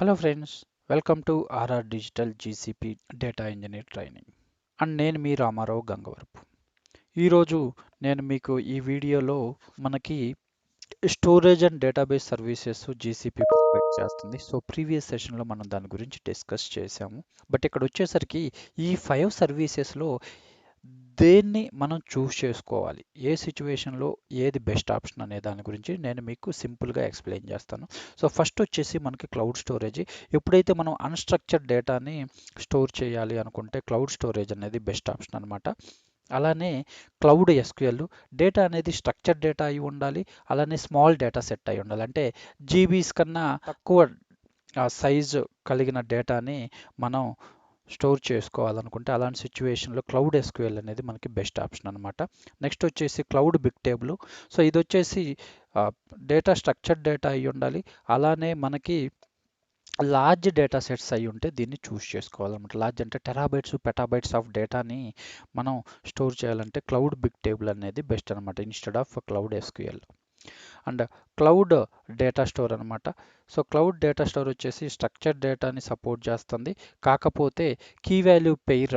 Hello friends, welcome to RR digital GCP data engineer training. And నేను మీ రామారావు గంగవరపు. ఈరోజు నేను మీకు ఈ వీడియోలో మనకి storage and database services GCP provide చేస్తుంది. సో ప్రీవియస్ సెషన్లో మనం దాని గురించి డిస్కస్ చేసాము. బట్ ఇక్కడ వచ్చేసరికి ఈ 5 సర్వీసెస్లో దేన్ని మనం చూస్ చేసుకోవాలి, ఏ సిచ్యువేషన్లో ఏది బెస్ట్ ఆప్షన్ అనే దాని గురించి నేను మీకు సింపుల్గా ఎక్స్ప్లెయిన్ చేస్తాను. సో ఫస్ట్ వచ్చేసి మనకి క్లౌడ్ స్టోరేజ్. ఎప్పుడైతే మనం అన్‌స్ట్రక్చర్డ్ డేటాని స్టోర్ చేయాలి అనుకుంటే క్లౌడ్ స్టోరేజ్ అనేది బెస్ట్ ఆప్షన్ అనమాట. అలానే క్లౌడ్ ఎస్క్యూఎల్ డేటా అనేది స్ట్రక్చర్డ్ డేటా అయి ఉండాలి. అలానే స్మాల్ డేటా సెట్ అయి ఉండాలి. అంటే జీబీస్ కన్నా తక్కువ సైజు కలిగిన డేటాని మనం స్టోర్ చేసుకోవాలనుకుంటే అలాంటి సిచ్యువేషన్లో క్లౌడ్ ఎస్క్యూఎల్ అనేది మనకి బెస్ట్ ఆప్షన్ అనమాట. నెక్స్ట్ వచ్చేసి క్లౌడ్ బిగ్ టేబుల్. సో ఇది వచ్చేసి డేటా స్ట్రక్చర్డ్ డేటా అయి ఉండాలి. అలానే మనకి లార్జ్ డేటా సెట్స్ అయి ఉంటే దీన్ని చూస్ చేసుకోవాలన్నమాట. లార్జ్ అంటే టెరాబైట్స్ పెటాబైట్స్ ఆఫ్ డేటాని మనం స్టోర్ చేయాలంటే క్లౌడ్ బిగ్ టేబుల్ అనేది బెస్ట్ అనమాట instead of cloud SQL. And cloud data store అనమాట. సో క్లౌడ్ డేటా స్టోర్ వచ్చేసి స్ట్రక్చర్డ్ డేటాని సపోర్ట్ చేస్తుంది. కాకపోతే కీ వాల్యూ పెయిర్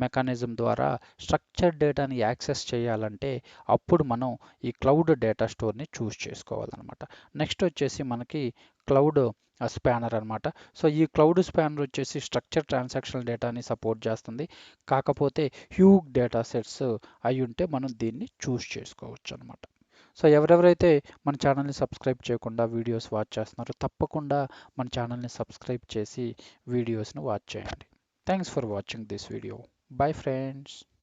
మెకానిజం ద్వారా స్ట్రక్చర్డ్ డేటాని యాక్సెస్ చేయాలంటే అప్పుడు మనం ఈ క్లౌడ్ డేటా స్టోర్ని చూస్ చేసుకోవాలన్నమాట. నెక్స్ట్ వచ్చేసి మనకి క్లౌడ్ స్పానర్ అనమాట. సో ఈ క్లౌడ్ స్పానర్ వచ్చేసి స్ట్రక్చర్ ట్రాన్సాక్షనల్ డేటాని సపోర్ట్ చేస్తుంది. కాకపోతే హ్యూజ్ డేటా సెట్స్ అయి ఉంటే మనం దీన్ని చూస్ చేసుకోవచ్చు అనమాట. సో ఎవరెవరైతే మన ఛానల్ని సబ్స్క్రైబ్ చేయకుండా వీడియోస్ వాచ్ చేస్తున్నారో తప్పకుండా మన ఛానల్ని సబ్స్క్రైబ్ చేసి వీడియోస్ని వాచ్ చేయండి. Thanks for watching this video. Bye friends.